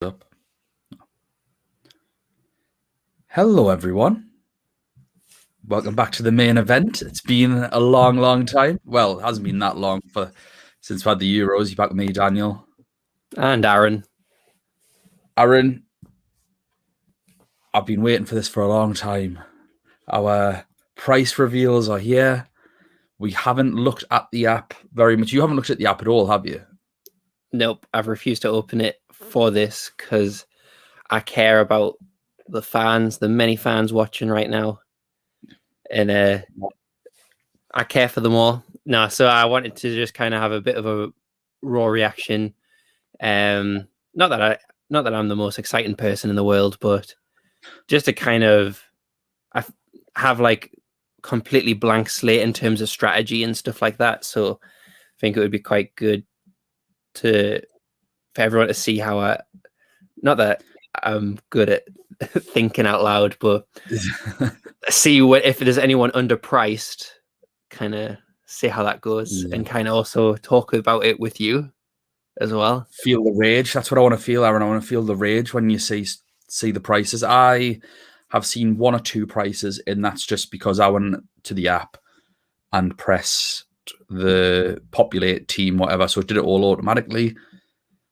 Up. Hello, everyone. Welcome back to the main event. It's been a long time. Well, it hasn't been that long since we had the Euros. You're back with me, Daniel. And Aaron. Aaron, I've been waiting for this for a long time. Our price reveals are here. We haven't looked at the app very much. You haven't looked at the app at all, have you? Nope, I've refused to open it for this because I care about the fans, the many fans watching right now. And I care for them all. No, so I wanted to just kind of have a bit of a raw reaction. Not that I'm the most exciting person in the world, but just to kind of I have like completely blank slate in terms of strategy and stuff like that. So I think it would be quite good for everyone to see how not that I'm good at thinking out loud, but see if there's anyone underpriced, kind of see how that goes, and kind of also talk about it with you as well. Feel the rage. That's what I want to feel, Aaron. I want to feel the rage when you see the prices. I have seen one or two prices, and that's just because I went to the app and pressed the populate team, whatever. So it did it all automatically,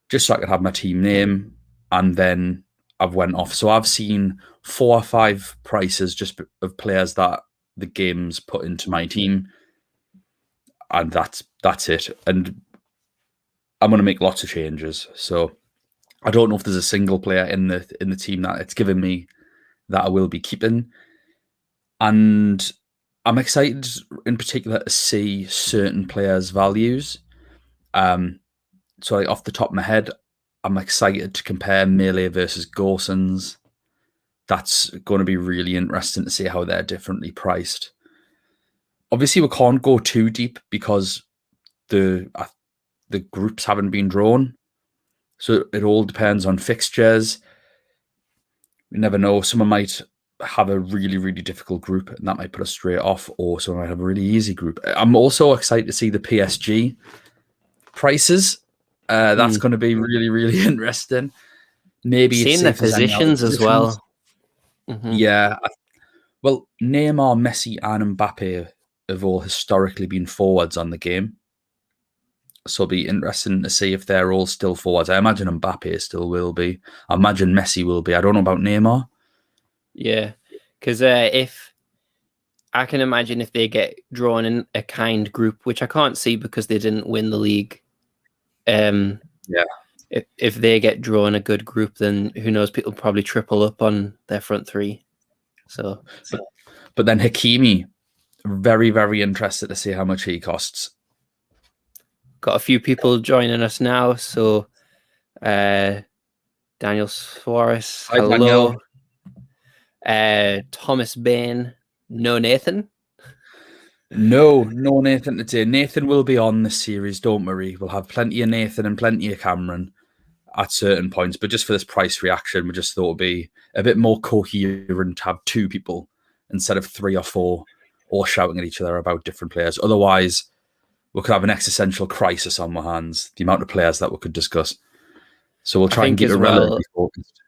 just so I could have my team name, and then I've went off. So I've seen 4 or 5 prices just of players that the game's put into my team, and that's it. And I'm going to make lots of changes. So I don't know if there's a single player in the team that it's given me that I will be keeping. And I'm excited in particular to see certain players' values. So like off the top of my head, I'm excited to compare Melee versus Gorsons. That's going to be really interesting to see how they're differently priced. Obviously, we can't go too deep because the groups haven't been drawn. So it all depends on fixtures. We never know. Someone might have a really, really difficult group and that might put us straight off, or someone might have a really easy group. I'm also excited to see the PSG prices. That's going to be really, really interesting. Maybe seeing the positions as well. Mm-hmm. Yeah. Well, Neymar, Messi, and Mbappe have all historically been forwards on the game. So it'll be interesting to see if they're all still forwards. I imagine Mbappe still will be. I imagine Messi will be. I don't know about Neymar. Yeah, because if I can imagine if they get drawn in a kind group, which I can't see because they didn't win the league. Yeah. If they get drawn a good group, then who knows? People probably triple up on their front three. So, but then Hakimi, very, very interested to see how much he costs. Got a few people joining us now. So, Daniel Suarez, Hi, hello. Daniel. Thomas Bain, no Nathan. No Nathan today. Nathan will be on this series, don't worry. We'll have plenty of Nathan and plenty of Cameron at certain points. But just for this price reaction, we just thought it'd be a bit more coherent to have 2 people instead of 3 or 4 all shouting at each other about different players. Otherwise, we could have an existential crisis on our hands, the amount of players that we could discuss. So we'll try and keep it relatively focused.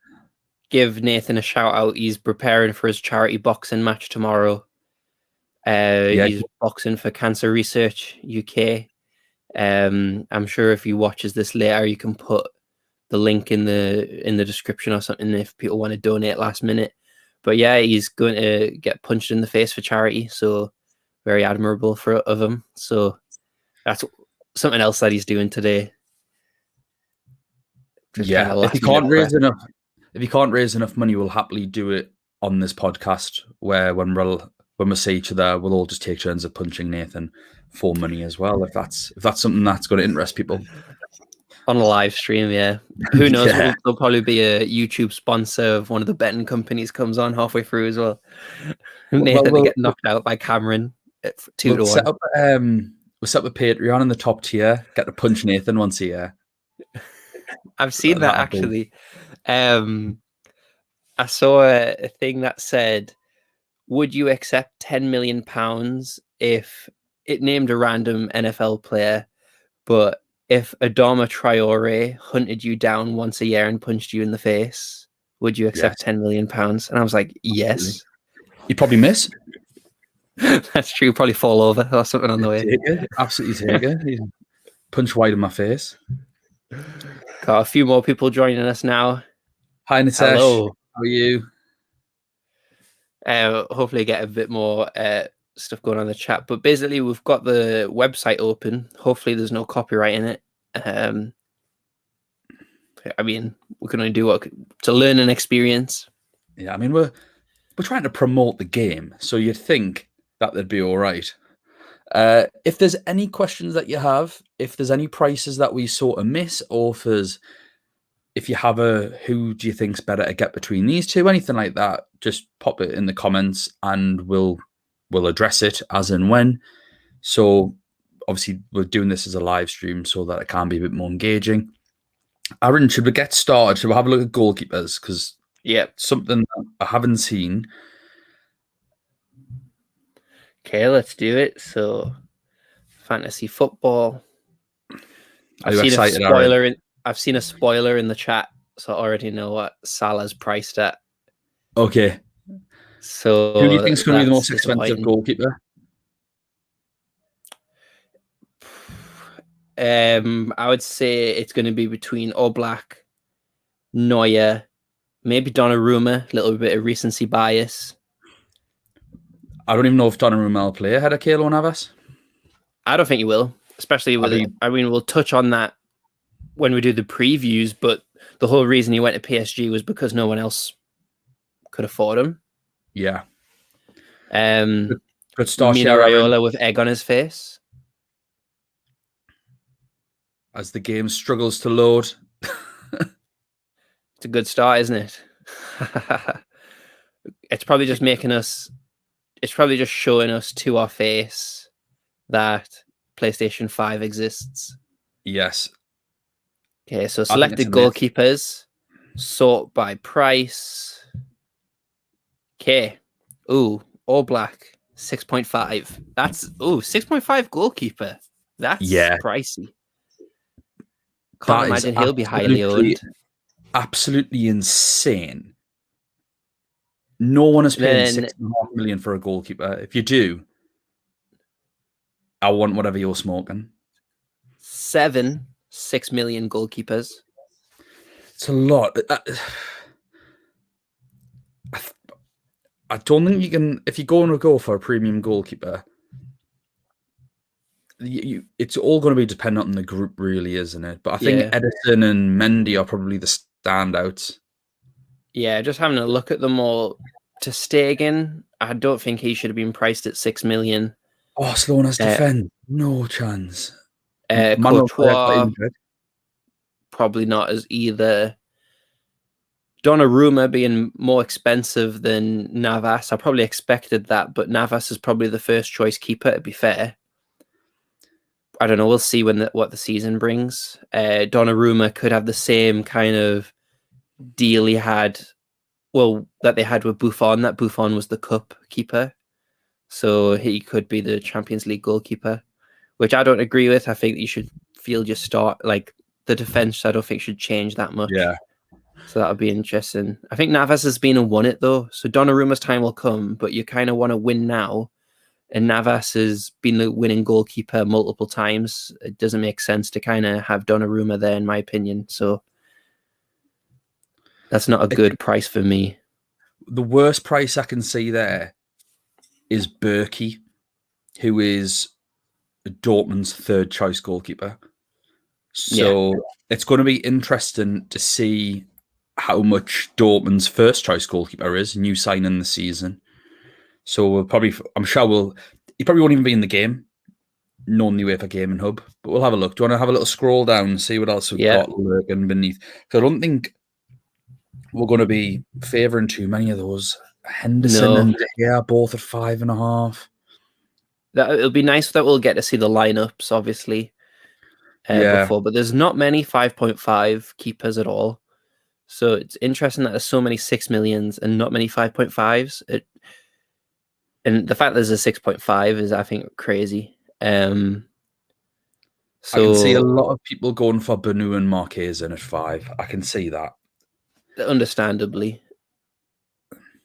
Give Nathan a shout out. He's preparing for his charity boxing match tomorrow. He's boxing for Cancer Research UK. I'm sure if he watches this later, you can put the link in the description or something if people want to donate last minute. But yeah, he's going to get punched in the face for charity, so very admirable of him. So that's something else that he's doing today. Just if he can't raise enough money, we'll happily do it on this podcast where when we see each other, we'll all just take turns of punching Nathan for money as well. If that's something that's going to interest people on a live stream, yeah. Who knows? Yeah. There'll probably be a YouTube sponsor of one of the betting companies comes on halfway through as well. Nathan will get knocked out by Cameron at 2 to 1. We'll set up a Patreon in the top tier. Get to punch Nathan once a year. I've seen that actually. I saw a thing that said, would you accept £10 million if it named a random NFL player, but if Adama Traore hunted you down once a year and punched you in the face, would you accept £10 million? And I was like, yes. You'd probably miss. That's true. Probably fall over or something on the way. Take it. Absolutely take it. Punch wide in my face. Got a few more people joining us now. Hi, Nitesh. Hello. How are you? Hopefully get a bit more stuff going on in the chat. But basically, we've got the website open. Hopefully, there's no copyright in it. I mean, we can only do what to learn and experience. Yeah, I mean, we're trying to promote the game, so you'd think that they'd be all right. If there's any questions that you have, if there's any prices that we sort of miss, or if you have who do you think's better to get between these two, anything like that, just pop it in the comments and we'll address it as and when. So obviously we're doing this as a live stream so that it can be a bit more engaging. Aaron, should we get started? Should we have a look at goalkeepers? Because something that I haven't seen. Okay, let's do it. So, fantasy football. Are you excited, Aaron? I've seen a spoiler in the chat, so I already know what Salah's priced at. Okay. So who do you think is going to be the most expensive goalkeeper? I would say it's going to be between Oblak, Neuer, maybe Donnarumma, a little bit of recency bias. I don't even know if Donnarumma will play ahead of Keylor Navas. I don't think he will, especially with I mean, we'll touch on that when we do the previews, but the whole reason he went to PSG was because no one else could afford him. Yeah. Good start, Mino Raiola with egg on his face. As the game struggles to load. It's a good start, isn't it? It's probably just it's probably just showing us to our face that PlayStation 5 exists. Yes. Okay, so selected goalkeepers, sort by price. Okay. Ooh, Oblak, 6.5. That's 6.5 goalkeeper. That's pricey. Can't imagine he'll be highly owned. Absolutely insane. No one is paying 6.5 million for a goalkeeper. If you do, I want whatever you're smoking. 6 million goalkeepers. It's a lot. I don't think you can. If you're going to go for a premium goalkeeper, it's all going to be dependent on the group, really, isn't it? But I think Edison and Mendy are probably the standouts. Yeah, just having a look at them all. To Stegen, I don't think he should have been priced at 6 million. Oh, Sloan defend. No chance. Courtois, probably not as either. Donnarumma being more expensive than Navas. I probably expected that, but Navas is probably the first choice keeper, to be fair. I don't know. We'll see what the season brings. Donnarumma could have the same kind of deal he had, that they had with Buffon. That Buffon was the cup keeper. So he could be the Champions League goalkeeper, which I don't agree with. I think you should field your start. Like the defense, I don't think should change that much. Yeah. So that would be interesting. I think Navas has been and won it though. So Donnarumma's time will come, but you kind of want to win now. And Navas has been the winning goalkeeper multiple times. It doesn't make sense to kind of have Donnarumma there, in my opinion. So that's not a good price for me. The worst price I can see there is Berkey, who is Dortmund's third choice goalkeeper. So it's going to be interesting to see how much Dortmund's first choice goalkeeper is, new signing this season. So I'm sure he probably won't even be in the game, knowing the UEFA Gaming Hub, but we'll have a look. Do you want to have a little scroll down and see what else we've got lurking beneath? Because I don't think we're going to be favouring too many of those. Henderson and De Gea both at 5.5. It'll be nice that we'll get to see the lineups, obviously, before, but there's not many 5.5 keepers at all. So it's interesting that there's so many 6 millions and not many 5.5s. And the fact there's a 6.5 is, I think, crazy. So I can see a So lot of people going for Banu and Marquez in at 5. I can see that. understandably,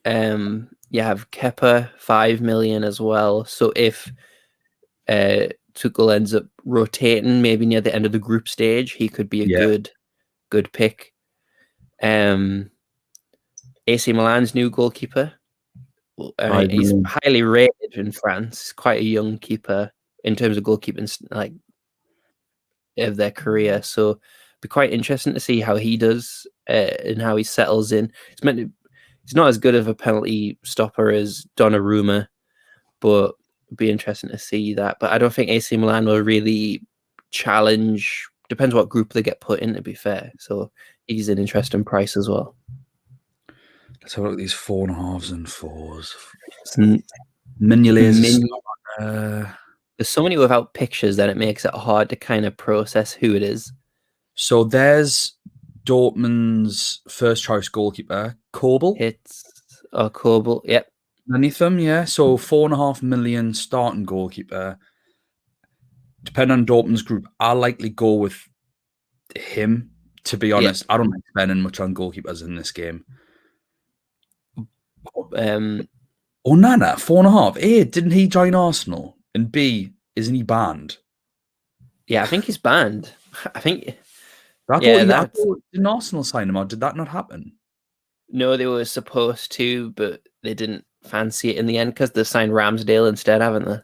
you have Kepa 5 million as well. So if Tuchel ends up rotating maybe near the end of the group stage, he could be a Yeah, good pick. AC Milan's new goalkeeper. I mean, 5 he's million. highly rated in France. He's quite a young keeper in terms of goalkeeping, like of their career. So, it'd be quite interesting to see how he does and how he settles in. He's not as good of a penalty stopper as Donnarumma, but it'd be interesting to see that. But I don't think AC Milan will really challenge. Depends what group they get put in, to be fair. So he's an interesting price as well. Let's have a look at these 4.5s and 4s. It's Mignolet's there's so many without pictures that it makes it hard to kind of process who it is. so there's Dortmund's first choice goalkeeper, Kobel. It's Kobel. Yep. Underneath them, yeah. So 4.5 million starting goalkeeper. Depending on Dortmund's group, I'll likely go with him. To be honest, Yep. I don't like spending much on goalkeepers in this game. Onana, 4.5. A, didn't he join Arsenal? And B, isn't he banned? Yeah, I think he's banned. I think. I Yeah, thought didn't Arsenal sign him, or did that not happen? No, they were supposed to, but they didn't fancy it in the end because they signed Ramsdale instead, haven't they?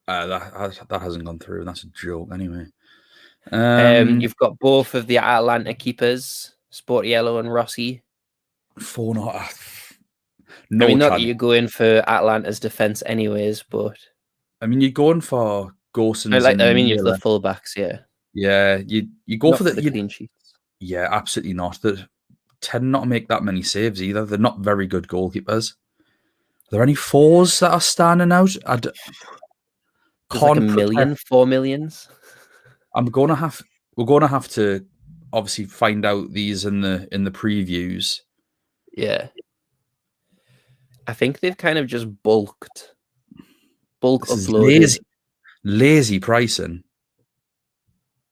That hasn't gone through. That's a joke, anyway. You've got both of the Atalanta keepers, Sportiello and Rossi. 4.5. I mean, not that chance. you're going for Atalanta's defense, anyways, but I mean, you're going for Gosens you're the fullbacks, yeah. Yeah, you go Not for the clean sheets. Yeah, absolutely not. They tend not to make that many saves either. They're not very good goalkeepers. Are there any 4s that are standing out? There's like 1 million, 4 millions. We're gonna have to obviously find out these in the previews. Yeah. I think they've kind of just bulk This is uploaded. Lazy pricing.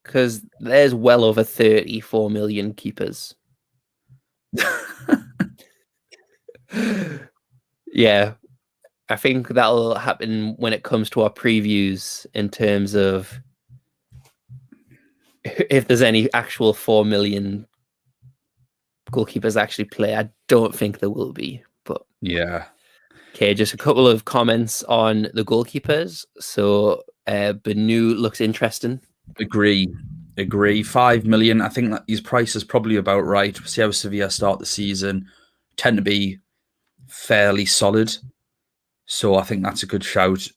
Because there's well over 34 million keepers. Yeah. I think that'll happen when it comes to our previews in terms of if there's any actual 4 million goalkeepers actually play. I don't think there will be, but yeah. Okay, just a couple of comments on the goalkeepers. So Banu looks interesting. Agree. 5 million. I think that his price is probably about right. See how Sevilla start the season. Tend to be fairly solid. So I think that's a good shout.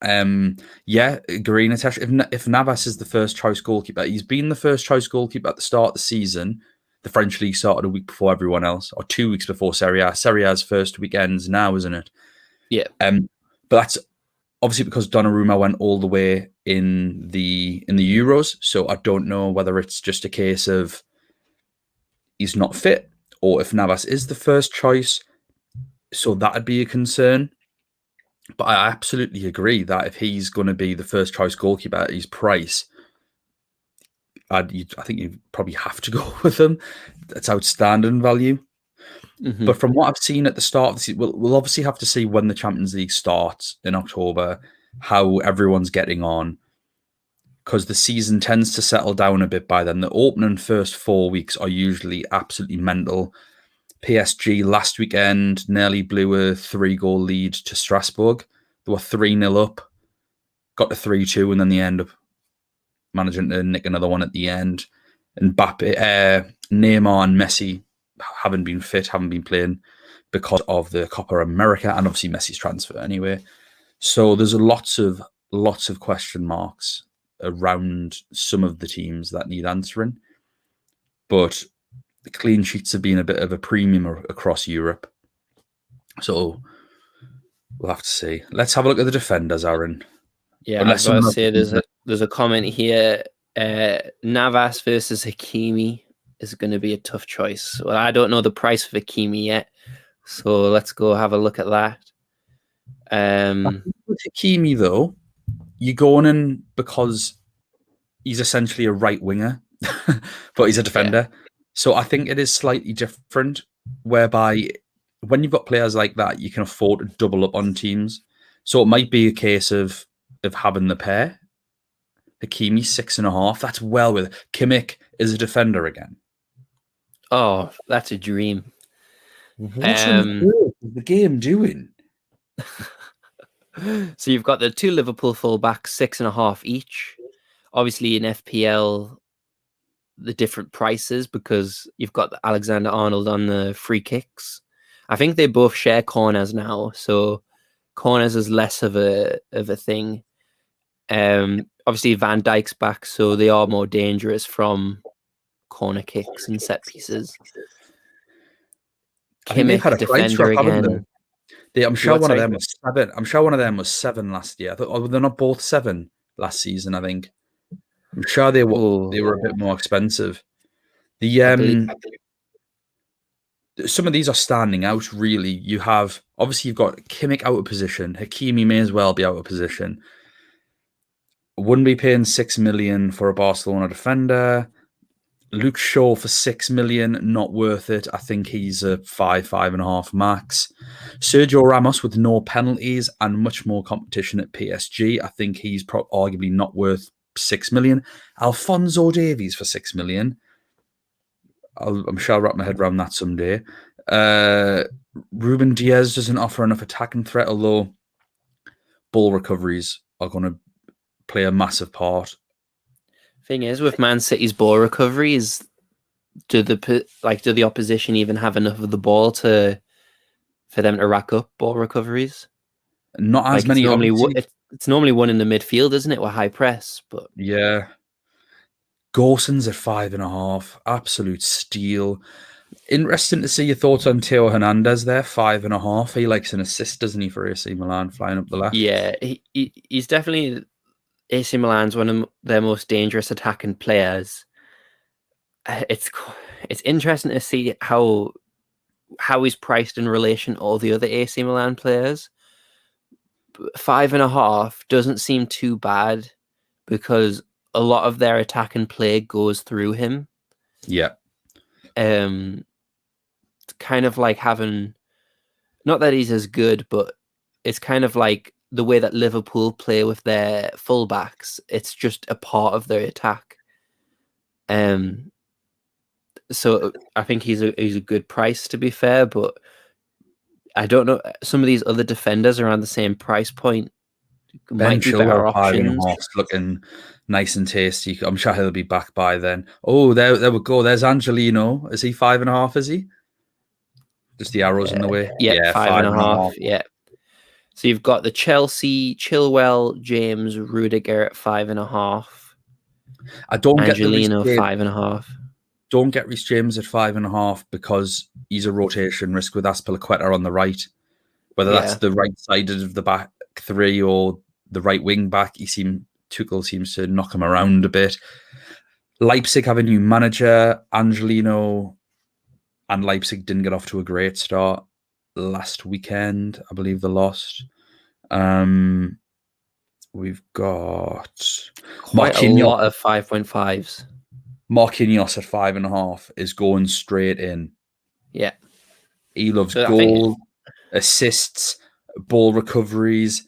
Yeah, agree, Natasha. If Navas is the first choice goalkeeper, he's been the first choice goalkeeper at the start of the season. The French league started a week before everyone else, or 2 weeks before Serie A. Serie A's first weekends now, isn't it? Yeah. But that's obviously because Donnarumma went all the way in the Euros. So I don't know whether it's just a case of he's not fit, or if Navas is the first choice. So that'd be a concern. But I absolutely agree that if he's going to be the first choice goalkeeper at his price, I think you probably have to go with him. That's outstanding value. Mm-hmm. But from what I've seen at the start of the season, we'll obviously have to see when the Champions League starts in October, how everyone's getting on, because the season tends to settle down a bit by then. The opening first 4 weeks are usually absolutely mental. PSG last weekend nearly blew a 3-goal lead to Strasbourg. They were 3-0 up, got to 3-2, and then they end up managing to nick another one at the end. And Neymar and Messi haven't been fit, haven't been playing because of the Copa America and obviously Messi's transfer anyway. So there's lots of question marks around some of the teams that need answering. But the clean sheets have been a bit of a premium across Europe. So we'll have to see. Let's have a look at the defenders, Aaron. Yeah, I was about to say there's a comment here. Navas versus Hakimi is going to be a tough choice. Well, I don't know the price of Hakimi yet, so let's go have a look at that. With Hakimi, though, you're going in because he's essentially a right winger, but he's a defender. So I think it is slightly different, whereby when you've got players like that, you can afford to double up on teams. So it might be a case of having the pair. Hakimi 6.5. That's well with it. Kimmich is a defender again. Oh, that's a dream. What on earth is the game doing? So you've got the two Liverpool fullbacks, 6.5 each. Obviously, in FPL, the different prices because you've got Alexander Arnold on the free kicks. I think they both share corners now, so corners is less of a thing. Obviously, Van Dijk's back, so they are more dangerous from corner kicks and set pieces. I think they've had a price defender drop, haven't again. I'm sure one of them was 7. I'm sure one of them was 7 last year. They're not both 7 last season, I think. I'm sure they were a bit more expensive. Some of these are standing out, really. You've got Kimmich out of position. Hakimi may as well be out of position. Wouldn't be paying 6 million for a Barcelona defender. Luke Shaw for 6 million, not worth it. I think he's a 5.5 max. Sergio Ramos with no penalties and much more competition at PSG. I think he's arguably not worth 6 million. Alphonso Davies for 6 million. I'm sure I'll wrap my head around that someday. Ruben Diaz doesn't offer enough attacking threat, although ball recoveries are going to play a massive part. Thing is, with Man City's ball recoveries, do the opposition even have enough of the ball for them to rack up ball recoveries? Not as many. It's normally one in the midfield, isn't it, with high press? But yeah, Gawson's at 5.5, absolute steal. Interesting to see your thoughts on Theo Hernandez there, 5.5. He likes an assist, doesn't he, for AC Milan, flying up the left? Yeah, he's definitely AC Milan's one of their most dangerous attacking players. It's interesting to see how he's priced in relation to all the other AC Milan players. 5.5 doesn't seem too bad because a lot of their attacking play goes through him. Yeah. It's kind of like having, not that he's as good, but it's kind of like the way that Liverpool play with their fullbacks. It's just a part of their attack. So I think he's a good price, to be fair, but I don't know. Some of these other defenders around the same price point might be better options. Looking nice and tasty. I'm sure he'll be back by then. Oh, there we go. There's Angelino. Is he 5.5? Is he? Just the arrows in the way. Yeah, 5.5. Yeah. So you've got the Chelsea, Chilwell, James, Rudiger at 5.5. I don't Angelino get 5.5. Don't get Reece James at 5.5 because he's a rotation risk with Azpilicueta on the right. Whether that's the right side of the back three or the right wing back, Tuchel seems to knock him around a bit. Leipzig have a new manager, Angelino, and Leipzig didn't get off to a great start last weekend. I believe they lost. We've got quite a lot of 5.5s. Marquinhos at 5.5 is going straight in. Yeah. He loves goal, assists, ball recoveries.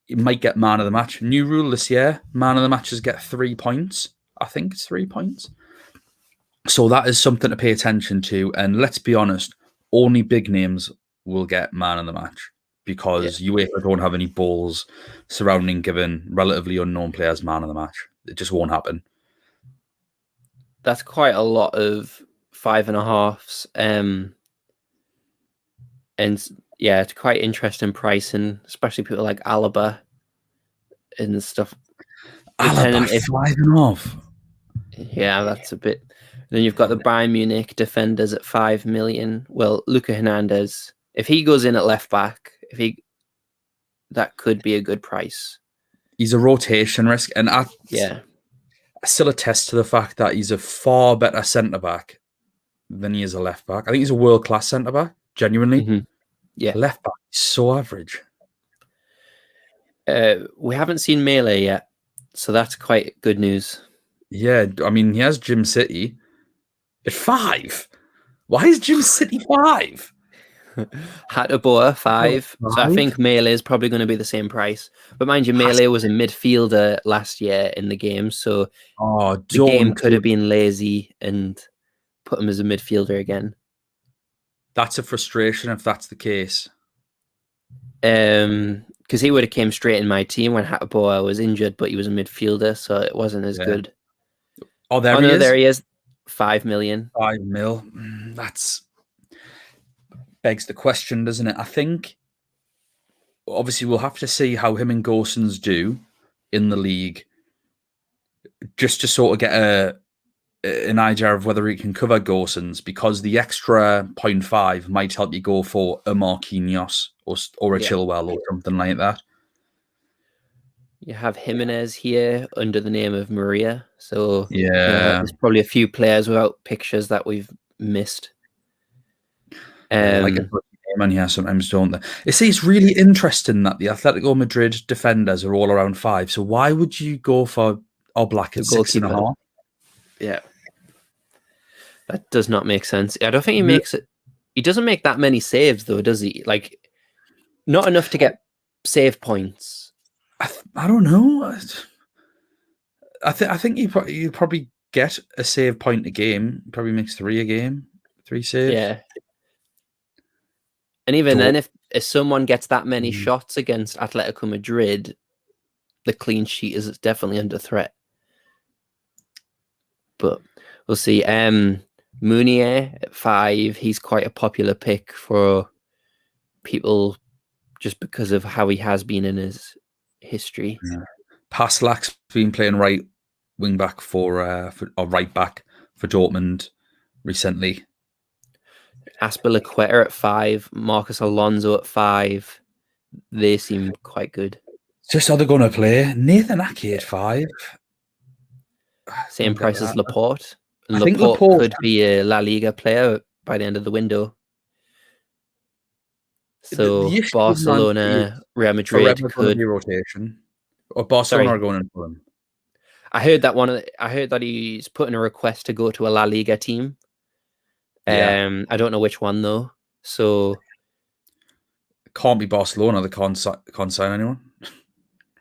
He might get man of the match. New rule this year, man of the matches get 3 points. I think it's 3 points. So that is something to pay attention to. And let's be honest, only big names will get man of the match because UEFA don't have any balls surrounding giving relatively unknown players man of the match. It just won't happen. That's quite a lot of 5.5s. And yeah, it's quite interesting pricing, especially people like Alaba and stuff. Alaba 5.5. Yeah, that's a bit. Then you've got the Bayern Munich defenders at 5 million. Well, Luka Hernandez, if he goes in at left back, that could be a good price. He's a rotation risk, and I still attest to the fact that he's a far better centre back than he is a left back. I think he's a world class centre back, genuinely. Mm-hmm. Yeah, left back is so average. We haven't seen Melee yet, so that's quite good news. Yeah, I mean, he has Gym City at 5. Why is Gym City 5? Hatterboa 5. So I 5? think Melee is probably going to be the same price. But mind you, Melee was a midfielder last year in the game, so Oh, the game don't could do have been lazy and put him as a midfielder again. That's a frustration if that's the case. Because he would have came straight in my team when Hatterboa was injured, but he was a midfielder, so it wasn't as Yeah. good. Oh, there Oh he no, is. there he is. 5 million. 5 mil. That's begs the question, doesn't it? I think obviously we'll have to see how him and Gosens do in the league, just to sort of get an idea of whether he can cover Gosens, because the extra 0.5 might help you go for a Marquinhos or a Yeah. Chilwell or something like that. You have Jimenez here under the name of Maria, so Yeah. there's probably a few players without pictures that we've missed. They like a pretty name on here sometimes, don't they? You see, it's really interesting that the Atletico Madrid defenders are all around 5. So why would you go for Oblak The at 6.5? goalkeeper. Yeah. That does not make sense. I don't think he makes it. He doesn't make that many saves, though, does he? Like, not enough to get save points. I don't know. I think you probably get a save point a game. Probably makes 3 a game, 3 saves. Yeah. And even then, if someone gets that many shots against Atletico Madrid, the clean sheet is definitely under threat. But we'll see. Mounier at 5, he's quite a popular pick for people just because of how he has been in his history. Yeah. Paslak's been playing right wing back or right back for Dortmund recently. Aspilicueta at 5, Marcus Alonso at 5. They seem quite good. Just how they're going to play. Nathan Ake at 5. Same price as Laporte. And I think Laporte could be a La Liga player by the end of the window. So the Barcelona, Real Madrid could be rotation. Or Barcelona Sorry. are going in for him. I heard that he's putting a request to go to a La Liga team. Yeah. I don't know which one though. So it can't be Barcelona. They can't sign anyone.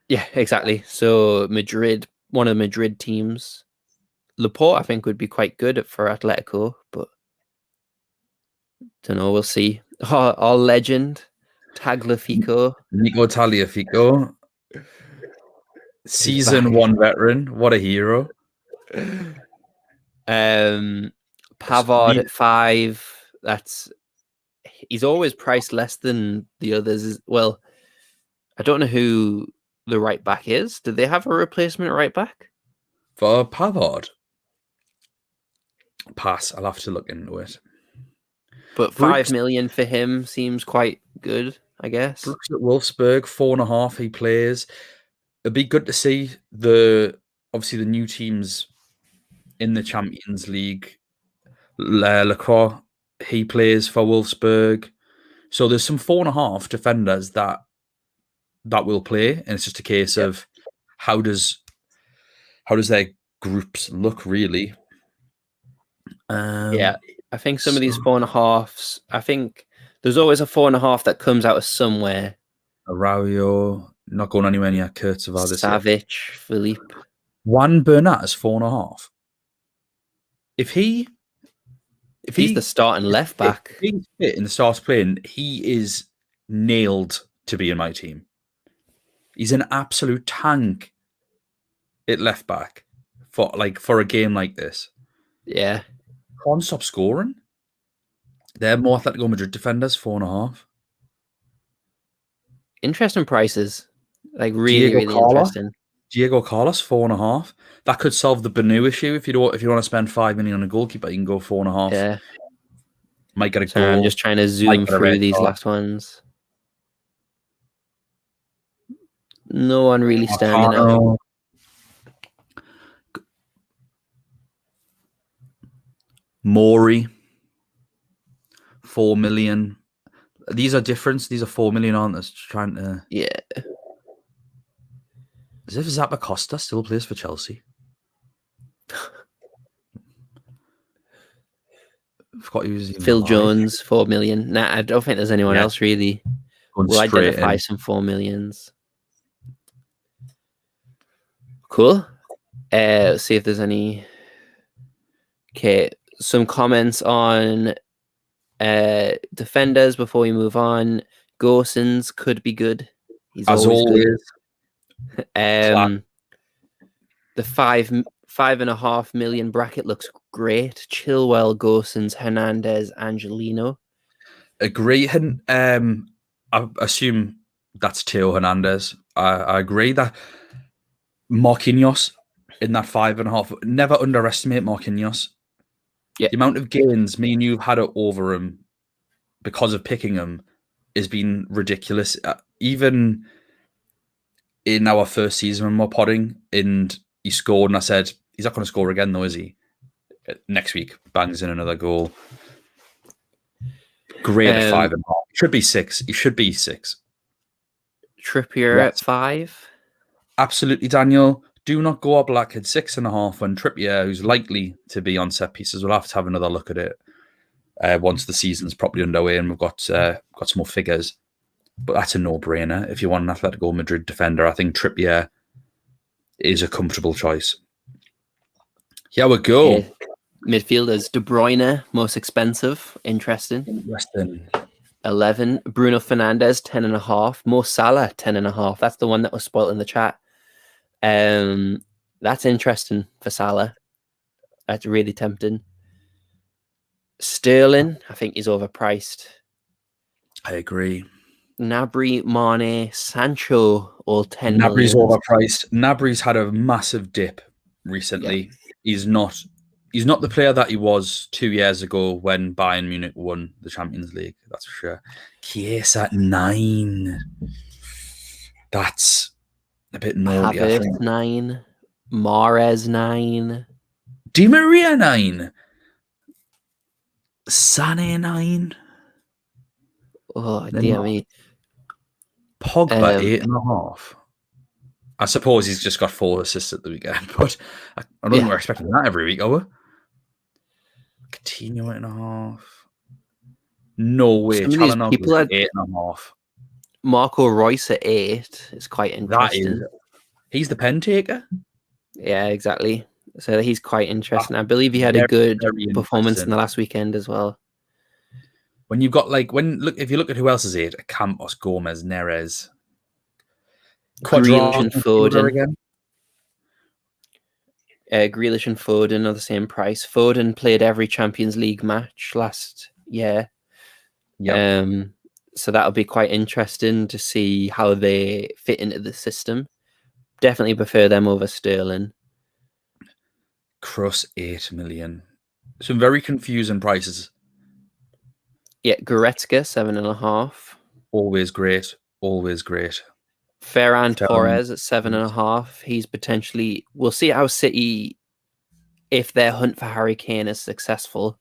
Yeah, exactly. So Madrid, one of the Madrid teams. Laporte, I think, would be quite good for Atletico, but don't know. We'll see. Our legend, Tagliafico. Nico Tagliafico. Season 1 veteran. What a hero. Pavard at 5. He's always priced less than the others. Well, I don't know who the right back is. Do they have a replacement right back? For Pavard? Pass. I'll have to look into it. But 5 million for him seems quite good, I guess. Brooks at Wolfsburg, 4.5 he plays. It'd be good to see obviously the new teams in the Champions League. Lacroix, he plays for Wolfsburg. So there's some 4.5 defenders that will play, and it's just a case of how does their groups look, really. I think some of these 4.5s, I think there's always a 4.5 that comes out of somewhere. Araujo, not going anywhere near Kurtzova this year. Savic, Philippe. Juan Bernat is 4.5. If he's the starting left back, if he's fit and starts playing, he is nailed to be in my team. He's an absolute tank at left back for a game like this. Yeah. Can't stop scoring. They're more Atletico Madrid defenders, 4.5. Interesting prices. Really interesting. Diego Carlos, 4.5. That could solve the Banu issue. If you want to spend 5 million on a goalkeeper, you can go 4.5. Yeah. Might get a goal. I'm just trying to zoom through these last ones. No one really standing out. Mori, 4 million. These are different. These are 4 million, aren't they? Trying to. Yeah. As if Zappa Costa still plays for Chelsea. I forgot he was even Phil alive. Jones, 4 million. Nah, I don't think there's anyone else really. We'll identify some 4 millions. Cool. Let's see if there's any. Okay, some comments on defenders before we move on. Gosens could be good. He's As always good. The 5.5 million bracket looks great. Chilwell, Gosens, Hernandez, Angelino. Agree. I assume that's Theo Hernandez. I agree that Marquinhos in that 5.5. Never underestimate Marquinhos. Yeah. The amount of gains me and you've had it over him because of picking him has been ridiculous. Even in our first season when we're potting and he scored, and I said, he's not going to score again though, is he? Next week, bangs in another goal. Great at 5.5. Should be 6. He should be 6. Trippier at 5. Absolutely, Daniel. Do not go up like at 6.5 when Trippier, who's likely to be on set pieces, we'll have to have another look at it once the season's properly underway and we've got some more figures. But that's a no-brainer. If you want an Atletico Madrid defender, I think Trippier is a comfortable choice. Here we go. Midfielders, De Bruyne, most expensive. Interesting. 11. Bruno Fernandes, 10.5. Mo Salah, 10.5. That's the one that was spoiled in the chat. That's interesting for Salah. That's really tempting. Sterling, I think he's overpriced. I agree. Gnabry, Mane, Sancho, all 10 Gnabry's million. overpriced. Gnabry's had a massive dip recently. Yeah. He's not the player that he was 2 years ago when Bayern Munich won the Champions League. That's for sure. Chiesa at 9. That's a bit naughty. Havertz 9. Mahrez 9. Di Maria 9. Sané 9. Oh, dear me. Pogba 8.5. I suppose he's just got 4 assists at the weekend, but I don't think we're expecting that every week, are we? Coutinho 8.5. No way. Some of these people are 8.5. Marco Reus at 8 is quite interesting. He's the pen taker. Yeah, exactly. So he's quite interesting. I believe he had a good performance in the last weekend as well. When you've got if you look at who else is 8, Campos, Gomez, Neres, Grealish and Foden again. Grealish and Foden are the same price. Foden played every Champions League match last year. Yeah. So that'll be quite interesting to see how they fit into the system. Definitely prefer them over Sterling. Kroos 8 million. Some very confusing prices. Yeah, Goretzka 7.5. Always great. Always great. Ferran Torres at 7.5. He's potentially. We'll see how City, if their hunt for Harry Kane is successful.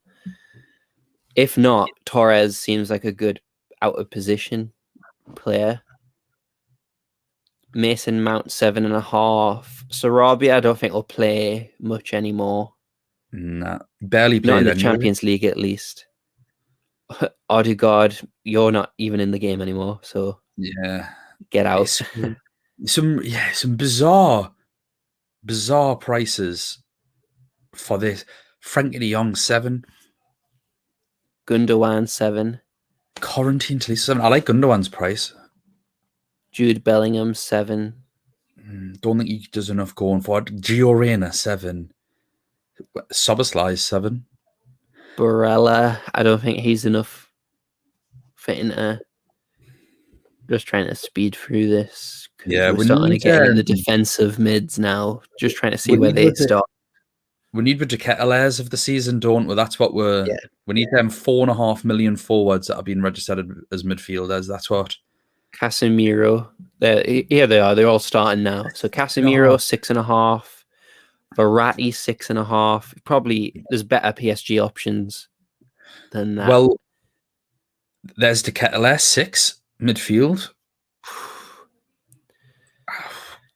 If not, Torres seems like a good out of position player. Mason Mount 7.5. Sarabia, I don't think will play much anymore. Nah, barely played. Not in the Champions League, at least. Odegaard, you're not even in the game anymore, so yeah, get out. Some bizarre prices for this. Frankie de Jong 7. Gundogan 7. Quarantine to 7. I like Gundogan's price. Jude Bellingham 7. Don't think he does enough going forward. Gio Reyna 7. Soboslai 7. Barella, I don't think he's enough for Inter. Just trying to speed through this. Yeah, we're starting to get in the defensive mids now. Just trying to see where they start. We need the Ketelaires of the season, don't we? That's what we need them 4.5 million forwards that have been registered as midfielders. That's what. Casemiro, here they are. They're all starting now. So Casemiro 6.5. Verratti 6.5. Probably there's better PSG options than that. Well, there's the Ketelaere 6 midfield.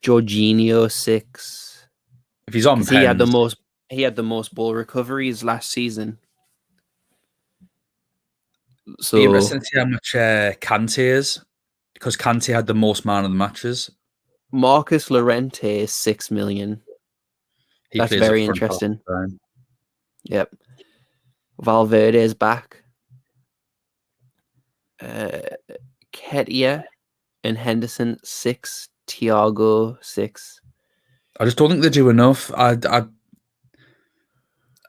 Jorginho 6. If he's on pens, he had the most ball recoveries last season. Be So interesting to see how much Kante is, because Kante had the most man of the matches. Marcus Llorente is 6 million. He That's plays up very front half interesting. the time. Yep. Valverde is back. Ketia and Henderson 6. Thiago 6. I just don't think they do enough. At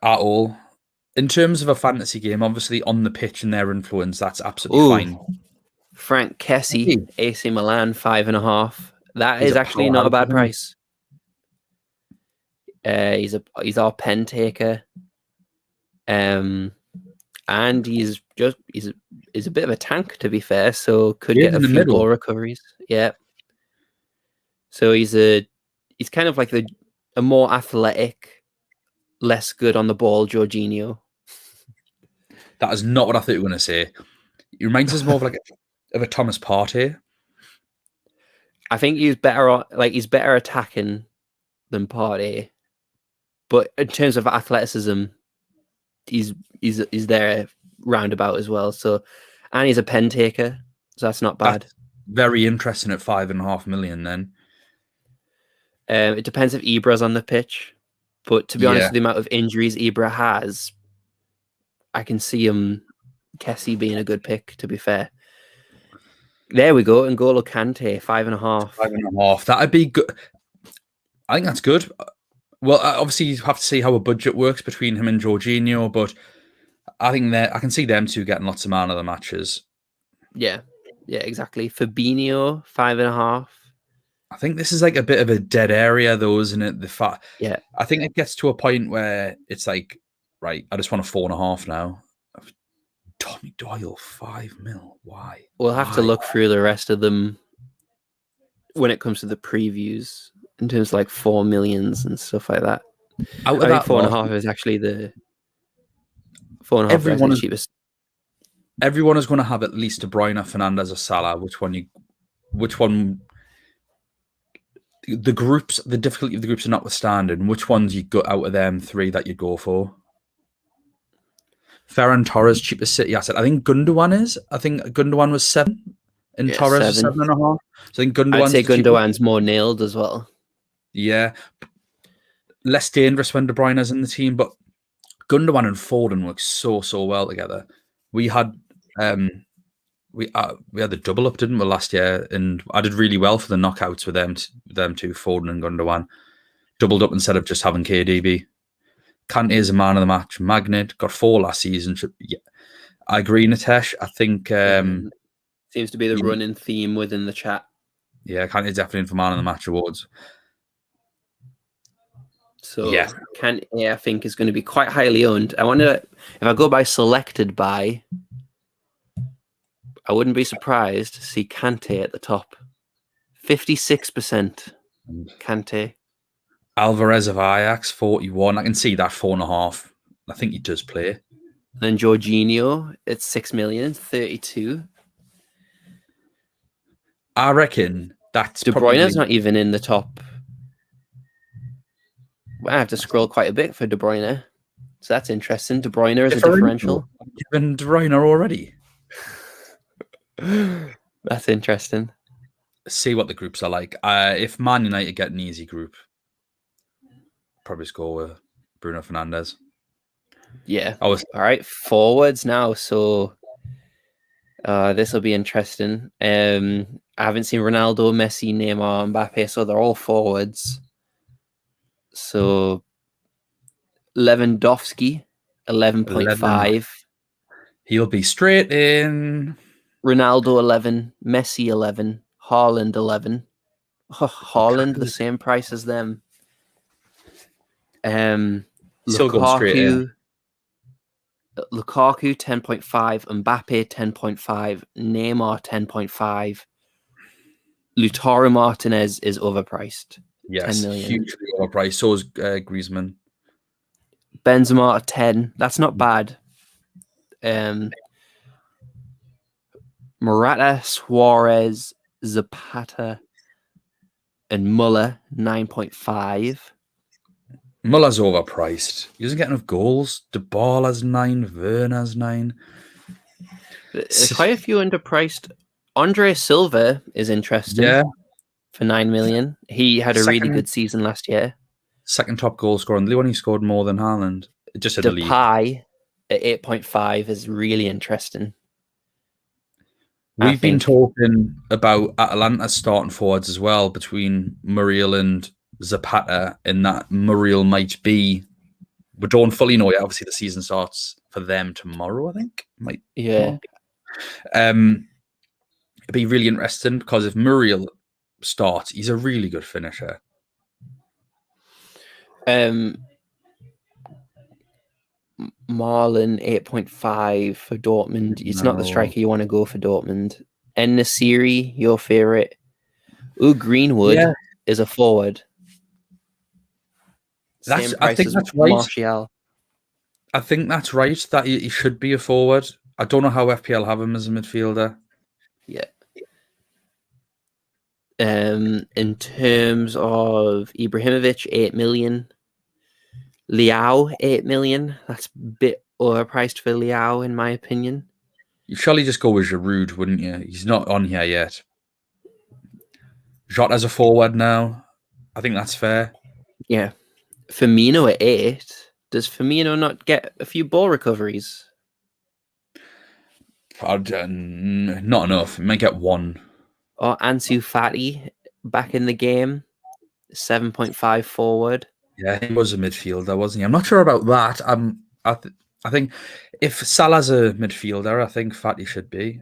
all. In terms of a fantasy game, obviously on the pitch and their influence, that's absolutely Ooh, fine. Frank Kessie, Hey, AC Milan 5.5. That he's is a actually not a powerhouse, bad isn't he? price. He's our pen taker. And he's a bit of a tank, to be fair, so could He is get a in the few ball middle. recoveries. Yeah. So he's kind of like a more athletic, less good on the ball Jorginho. That is not what I thought you were going to say. He reminds us more of a Thomas Partey. I think he's better attacking than Partey, but in terms of athleticism, he's there roundabout as well. So, and he's a pen taker, so that's not bad. That's very interesting at 5.5 million. Then It depends if Ibra's on the pitch, but to be honest, yeah, with the amount of injuries Ibra has, I can see Kessie being a good pick. To be fair, there we go. N'Golo Kante 5.5. 5.5. That'd be good. I think that's good. Well, obviously you have to see how a budget works between him and Jorginho, but I think that I can see them two getting lots of man of the matches. Yeah, exactly. Fabinho 5.5. I think this is like a bit of a dead area, though, isn't it? Yeah, I think it gets to a point where it's like, right, I just want a 4.5 now. Tommy Doyle, 5 mil. Why? we'll have to Why? look through the rest of them when it comes to the previews in terms of like 4 millions and stuff like that. Out of I think that four and a lot, half is actually the 4.5 is actually everyone the is cheapest. everyone is going to have at least De Bruyne, Fernandez, or Salah. Which one? The difficulty of the groups are notwithstanding. Which ones you got out of them three that you'd go for? Ferran Torres, cheapest City asset. I think Gundogan is. I think Gundogan was 7, and Yeah, Torres was 7. 7.5. So I think I'd Gundogan's say the cheapest. Gundogan's more nailed as well. Yeah, less dangerous when De Bruyne's in the team, but Gundogan and Foden work so well together. We had we had the double up, didn't we, last year? And I did really well for the knockouts with them two, Foden and Gundogan, doubled up instead of just having KDB. Kante is a man of the match. Magnet got 4 last season. Yeah, I agree, Nitesh. I think Seems to be the running theme within the chat. yeah, Kante is definitely in for man of the match awards. So Yeah, Kante, I think, is going to be quite highly owned. I wonder if I go by selected by, I wouldn't be surprised to see Kante at the top. 56% Kante. Alvarez of Ajax, 41. I can see that 4.5. I think he does play. Then Jorginho, it's 6 million, 32. I reckon that's De probably Bruyne's not even in the top. I have to scroll quite a bit for De Bruyne. So that's interesting. De Bruyne is a differential. Given De Bruyne already. That's interesting. See what the groups are like. If Man United get an easy group, probably score with Bruno Fernandes. Yeah. All right. Forwards now. So this will be interesting. I haven't seen Ronaldo, Messi, Neymar, Mbappe, so they're all forwards. So Lewandowski, 11.5. He'll be straight in. Ronaldo, 11. Messi, 11. Haaland, 11. Oh, Haaland, the same price as them. Still going straight in. Lukaku 10.5, Mbappe 10.5, Neymar 10.5. Lautaro Martinez is overpriced. Yes, 10 million. hugely overpriced. So is Griezmann. Benzema at 10. That's not bad. Morata, Suarez, Zapata, and Muller 9.5. Muller's overpriced. He doesn't get enough goals. De Ball has 9. Werner has 9. There's quite a few underpriced. Andre Silva is interesting. Yeah, for 9 million. He had a really Second- good season last year. second top goal scorer, and the one he scored more than Haaland. Just in the league. Depay at 8.5 is really interesting. We've been talking about Atalanta starting forwards as well between Muriel and Zapata, and that Muriel might be. We don't fully know yet. Obviously, the season starts for them tomorrow. I think Yeah. It'd be really interesting because if Muriel starts, he's a really good finisher. Marlon 8.5 for Dortmund. It's not the striker you want to go for Dortmund. En-Nesyri, your favorite. Greenwood is a forward. Same price as Martial. I think that's right. That he should be a forward. I don't know how FPL have him as a midfielder. Yeah. In terms of Ibrahimovic, 8 million. Liao, 8 million. That's a bit overpriced for Liao, in my opinion. You'd surely just go with Giroud, wouldn't you? He's not on here yet. Jota's a forward now. I think that's fair. Yeah. Firmino at 8. Does Firmino not get a few ball recoveries? Not enough. He might get one. Or Ansu Fati back in the game, 7.5 forward. Yeah, he was a midfielder, wasn't he? I'm not sure about that. I think if Salah's a midfielder, I think Fati should be.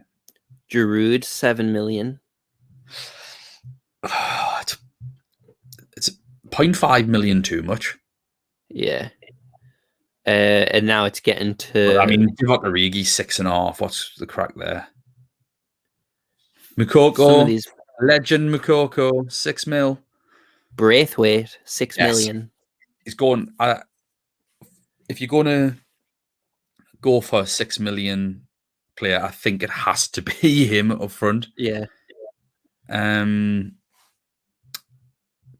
Giroud, 7 million. It's 0.5 million too much. Yeah. And now it's getting to. I mean, give up Origi 6.5. What's the crack there? Mukoko, legend Mukoko, 6 mil. Braithwaite, 6 million. He's going. If you're going to go for a 6 million player, I think it has to be him up front. Yeah.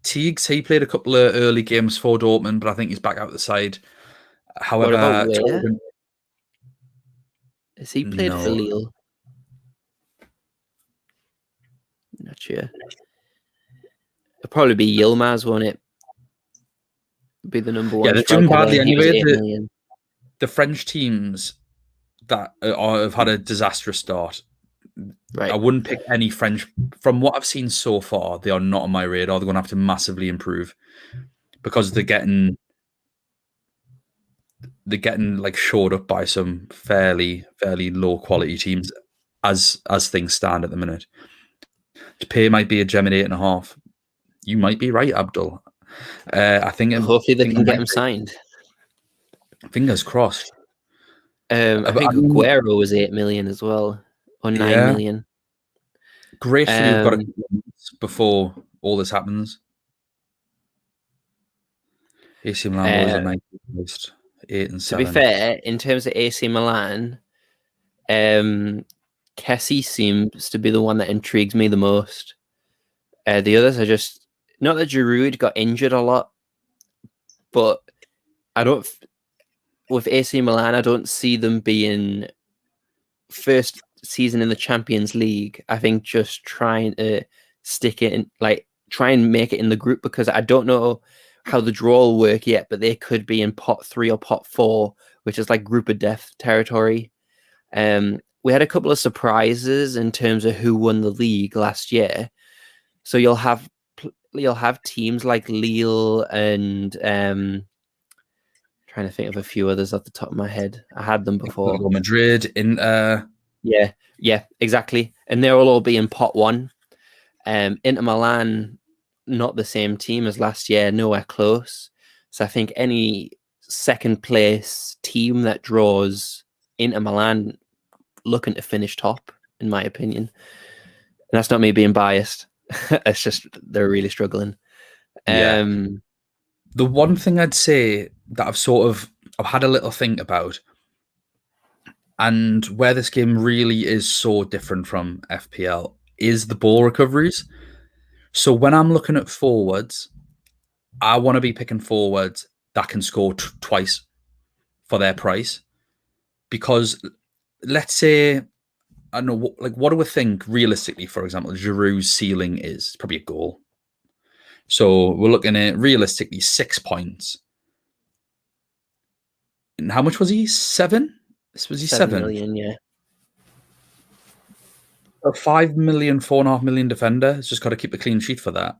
Teagues, he played a couple of early games for Dortmund, but I think he's back out the side. However, what about Weah? Has he played for Lille? Not sure. It'll probably be Yilmaz, won't it? Be the number one. Yeah, they're doing badly anyway. The French teams that have had a disastrous start. Right. I wouldn't pick any French. From what I've seen so far, they are not on my radar. They're going to have to massively improve because they're getting like shored up by some fairly low quality teams as things stand at the minute. Depay might be a gem at 8.5. You might be right, Abdul. I think hopefully they can get him signed. Fingers crossed. I think Aguero was 8 million as well, or 9 million. Gratefully, we've got it before all this happens. AC Milan was a 90 post, 8 and 7. To be fair, in terms of AC Milan, Kessie seems to be the one that intrigues me the most. The others are just not that Giroud got injured a lot, but I don't. With AC Milan, I don't see them being first season in the Champions League. I think just trying to stick it in, like try and make it in the group, because I don't know how the draw will work yet, but they could be in pot 3 or pot 4, which is like group of death territory. We had a couple of surprises in terms of who won the league last year. So you'll have teams like Lille and trying to think of a few others off the top of my head. I had them before. Madrid, Inter. Yeah, exactly. And they will all be in pot 1. Inter Milan, not the same team as last year, nowhere close. So I think any second place team that draws Inter Milan looking to finish top, in my opinion. And that's not me being biased. It's just they're really struggling. The one thing I'd say that I've had a little think about, and where this game really is so different from FPL, is the ball recoveries. So when I'm looking at forwards, I want to be picking forwards that can score twice for their price. Because let's say I don't know, what do we think realistically, for example, Giroud's ceiling is? It's probably a goal. So we're looking at realistically 6 points. And how much was he? 7? Was he 7 7? million, yeah. A 5 million, 4.5 million defender has just got to keep a clean sheet for that.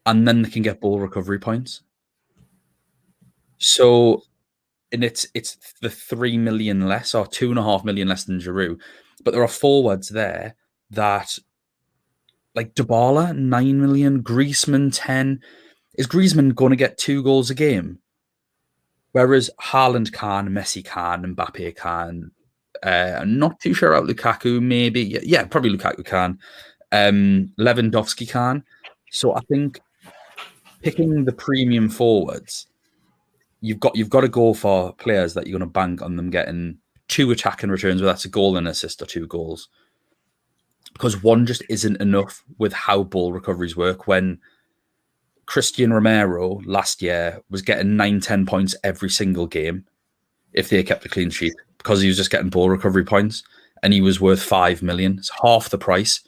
And then they can get ball recovery points. So, and it's the 3 million less or 2.5 million less than Giroud. But there are forwards there that, like Dybala, 9 million, Griezmann, 10. Is Griezmann going to get 2 goals a game? Whereas Haaland can, Messi can, Mbappe can. I'm not too sure about Lukaku, maybe. Yeah, probably Lukaku can. Lewandowski can. So I think picking the premium forwards, you've got to go for players that you're going to bank on them getting 2 attacking returns, whether that's a goal and assist or 2 goals. Because one just isn't enough with how ball recoveries work. When Christian Romero last year was getting 9-10 points every single game if they kept a clean sheet, because he was just getting ball recovery points, and he was worth 5 million. It's half the price,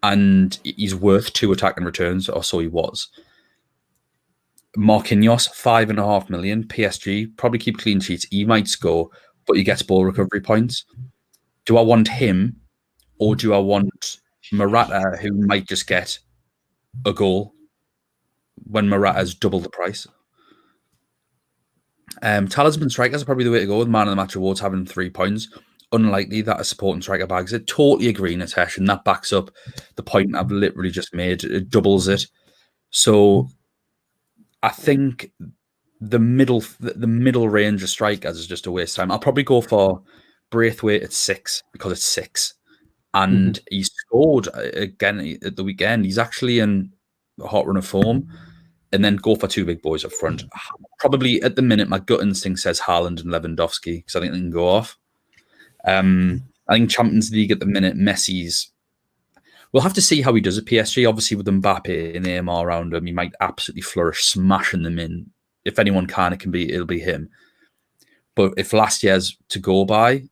and he's worth 2 attacking returns, or so he was. Marquinhos, 5.5 million. PSG probably keep clean sheets. He might score, but he gets ball recovery points. Do I want him, or do I want Morata, who might just get a goal when Morata's double the price? Talisman strikers are probably the way to go with man of the match awards having 3 points. Unlikely that a supporting striker bags it. Totally agree, Natesh, and that backs up the point I've literally just made. It doubles it. So I think the middle range of strikers is just a waste of time. I'll probably go for Braithwaite at 6 because it's 6. And he scored again at the weekend. He's actually in a hot run of form. And then go for 2 big boys up front. Probably at the minute, my gut instinct says Haaland and Lewandowski because I think they can go off. I think Champions League at the minute, Messi's. We'll have to see how he does at PSG. Obviously, with Mbappe and Neymar around him, he might absolutely flourish, smashing them in. If anyone can, it'll be him. But if last year's to go by,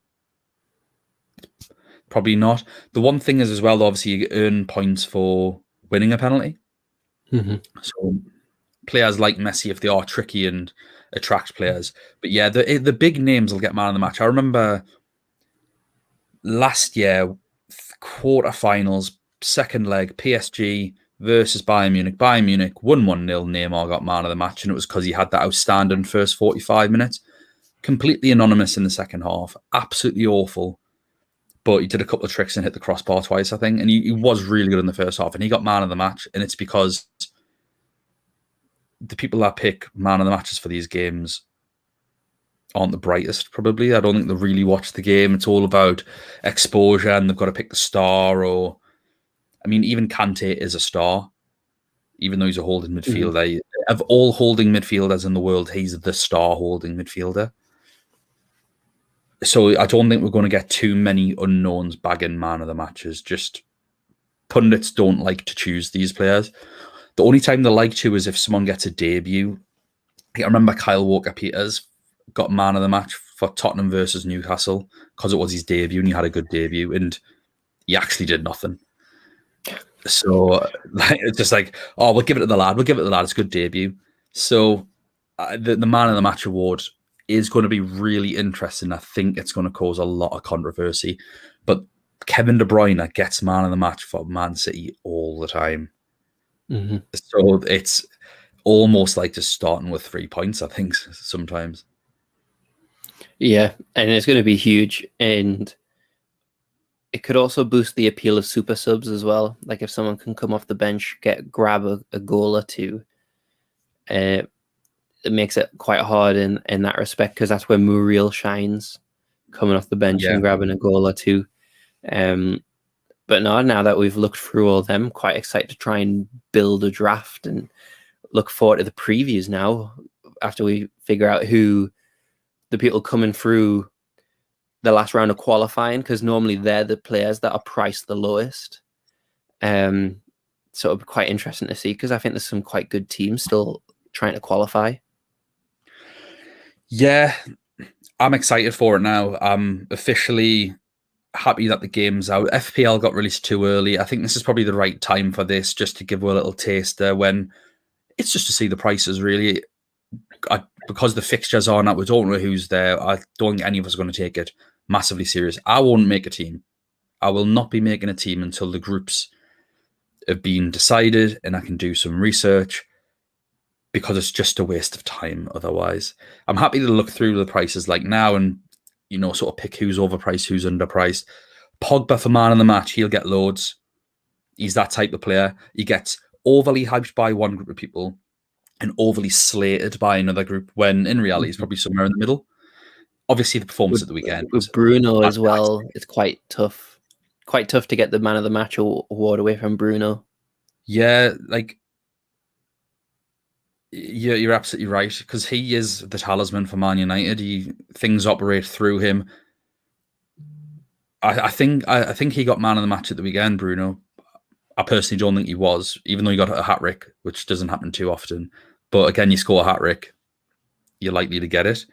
probably not. The one thing is as well, obviously, you earn points for winning a penalty. So players like Messi, if they are tricky and attract players. But yeah, the big names will get man of the match. I remember last year, quarterfinals, second leg, PSG versus Bayern Munich. Bayern Munich won 1-0. Neymar got man of the match, and it was because he had that outstanding first 45 minutes. Completely anonymous in the second half. Absolutely awful. But he did a couple of tricks and hit the crossbar twice, I think. And he was really good in the first half, and he got man of the match. And it's because the people that pick man of the matches for these games aren't the brightest, probably. I don't think they really watch the game. It's all about exposure, and they've got to pick the star. Or, I mean, even Kante is a star, even though he's a holding midfielder. Of all holding midfielders in the world, he's the star holding midfielder. So I don't think we're going to get too many unknowns bagging man of the matches. Just pundits don't like to choose these players. The only time they like to is if someone gets a debut. I remember Kyle Walker-Peters got man of the match for Tottenham versus Newcastle because it was his debut and he had a good debut, and he actually did nothing. So it's just like, oh, we'll give it to the lad. We'll give it to the lad. It's a good debut. So the man of the match award is going to be really interesting. I think it's going to cause a lot of controversy. But Kevin De Bruyne gets man of the match for Man City all the time. So it's almost like just starting with 3 points, I think, sometimes. Yeah, and it's going to be huge. And it could also boost the appeal of super subs as well. Like if someone can come off the bench, grab a goal or 2, it makes it quite hard in that respect, because that's where Muriel shines, coming off the bench and grabbing a goal or 2. But now that we've looked through all of them, quite excited to try and build a draft and look forward to the previews now after we figure out who the people coming through the last round of qualifying, because normally they're the players that are priced the lowest. So it'll be quite interesting to see, because I think there's some quite good teams still trying to qualify. Yeah, I'm excited for it now. I'm officially happy that the game's out. FPL got released too early. I think this is probably the right time for this, just to give a little taster when it's just to see the prices, really. Because the fixtures are now, we don't know who's there. I don't think any of us are going to take it massively serious. I won't make a team. I will not be making a team until the groups have been decided and I can do some research, because it's just a waste of time otherwise. I'm happy to look through the prices like now and, sort of pick who's overpriced, who's underpriced. Pogba for man of the match, he'll get loads. He's that type of player. He gets overly hyped by one group of people and overly slated by another group, when in reality he's probably somewhere in the middle. Obviously, the performance at the weekend with Bruno as well, it's quite tough. Quite tough to get the man of the match award away from Bruno. Yeah, you're absolutely right, because he is the talisman for Man United. Things operate through him. I think he got man of the match at the weekend, Bruno. I personally don't think he was, even though he got a hat-trick, which doesn't happen too often. But again, you score a hat-trick, you're likely to get it.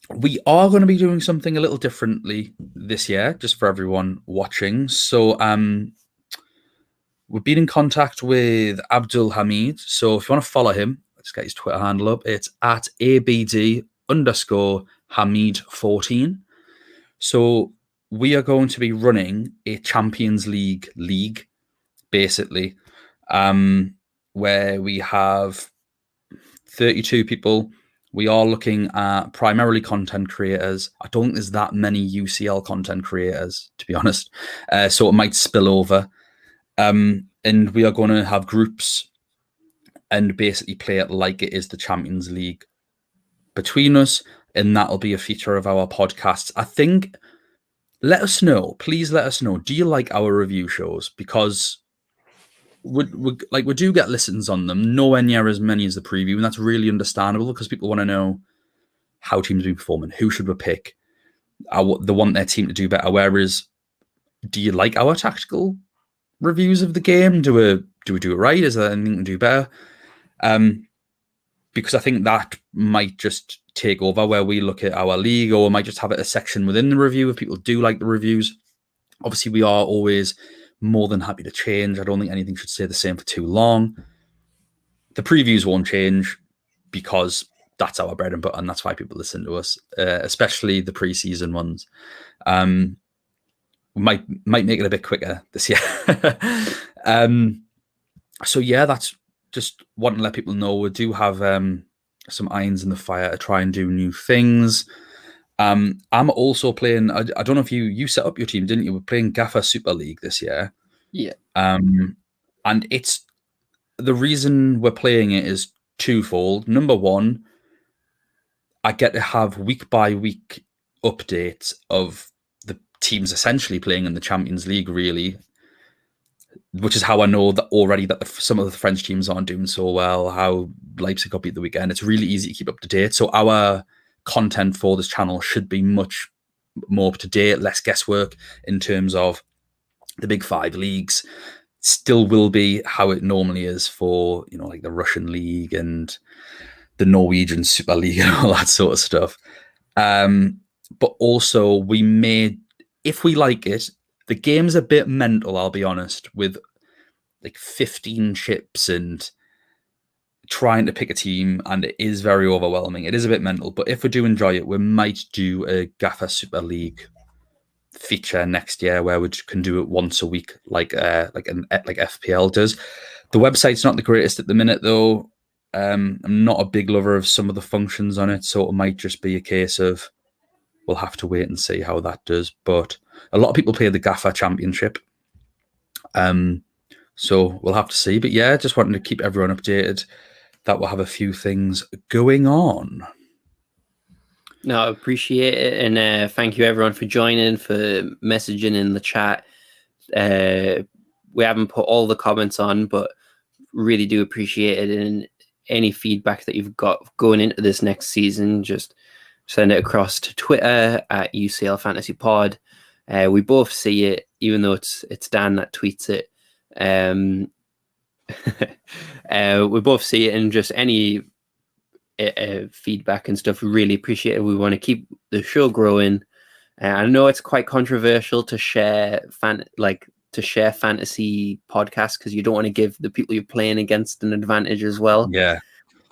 We are going to be doing something a little differently this year, just for everyone watching. So we've been in contact with Abdul Hamid. So if you want to follow him, let's get his Twitter handle up. It's at ABD_Hamid14. So we are going to be running a Champions League, basically, where we have 32 people. We are looking at primarily content creators. I don't think there's that many UCL content creators, to be honest. So it might spill over. And we are going to have groups and basically play it like it is the Champions League between us. And that'll be a feature of our podcasts. I think, let us know. Please let us know. Do you like our review shows? Because we do get listens on them, nowhere near as many as the preview, and that's really understandable, because people want to know how teams are performing, who should we pick. They want their team to do better. Whereas, do you like our tactical reviews of the game? Do we do it right? Is there anything to do better? Because I think that might just take over, where we look at our league, or we might just have it a section within the review if people do like the reviews. Obviously, we are always more than happy to change. I don't think anything should stay the same for too long. The previews won't change, because that's our bread and butter, and that's why people listen to us, especially the pre-season ones. We might make it a bit quicker this year. So yeah, that's just wanting to let people know we do have some irons in the fire to try and do new things. I'm also playing. I don't know if you set up your team, didn't you? We're playing Gaffer Super League this year. Yeah. And it's the reason we're playing it is twofold. Number one, I get to have week by week updates of the teams essentially playing in the Champions League, really, which is how I know that already that some of the French teams aren't doing so well, how Leipzig got beat the weekend. It's really easy to keep up to date. So our content for this channel should be much more up to date, less guesswork in terms of the big five leagues. Still will be how it normally is for, like the Russian league and the Norwegian Super League and all that sort of stuff. But also we may, if we like it, the game's a bit mental, I'll be honest, with like 15 chips and trying to pick a team, and it is very overwhelming. It is a bit mental, but if we do enjoy it, we might do a Gaffer Super League feature next year where we can do it once a week, like FPL does. The website's not the greatest at the minute, though. I'm not a big lover of some of the functions on it, so it might just be a case of we'll have to wait and see how that does. But a lot of people play the Gaffer Championship, so we'll have to see. But yeah, just wanting to keep everyone updated that we'll have a few things going on. No, I appreciate it, and thank you everyone for joining, for messaging in the chat. We haven't put all the comments on, but really do appreciate it, and any feedback that you've got going into this next season, just send it across to Twitter at UCL Fantasy Pod. We both see it, even though it's Dan that tweets it. We both see it, and just any feedback and stuff, really appreciate it. We want to keep the show growing, I know it's quite controversial to share fantasy podcasts because you don't want to give the people you're playing against an advantage as well. Yeah.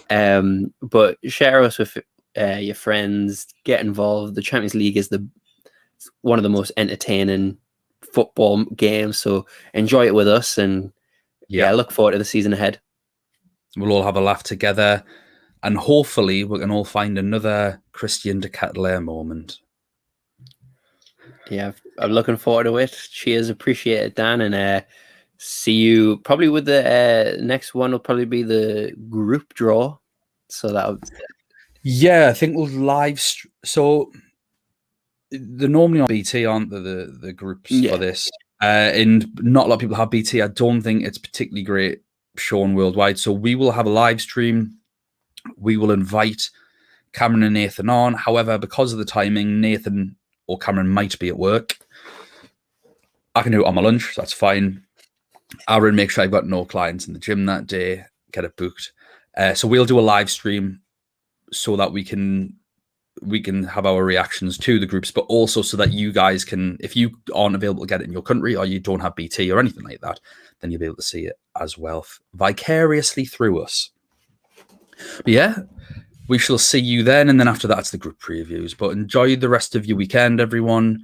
But share us with your friends. Get involved. The Champions League is one of the most entertaining football games. So enjoy it with us, and look forward to the season ahead. We'll all have a laugh together, and hopefully we can all find another Christian de Ketelaere moment. Yeah, I'm looking forward to it. Cheers, appreciate it, Dan, and see you probably with the next one will probably be the group draw. So that'll... Yeah, I think we'll so they're normally on BT, aren't they, the groups for this? And not a lot of people have BT. I don't think it's particularly great shown worldwide. So we will have a live stream. We will invite Cameron and Nathan on. However, because of the timing, Nathan or Cameron might be at work. I can do it on my lunch. So that's fine. Aaron, make sure I've got no clients in the gym that day. Get it booked. So we'll do a live stream so that we can have our reactions to the groups, but also so that you guys can, if you aren't available to get it in your country or you don't have BT or anything like that, then you'll be able to see it as well vicariously through us. But yeah, we shall see you then. And then after that, it's the group previews. But enjoy the rest of your weekend, everyone.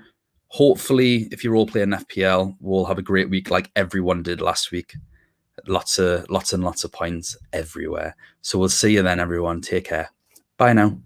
Hopefully, if you're all playing FPL, we'll have a great week like everyone did last week. Lots and lots of points everywhere. So we'll see you then, everyone. Take care. Bye now.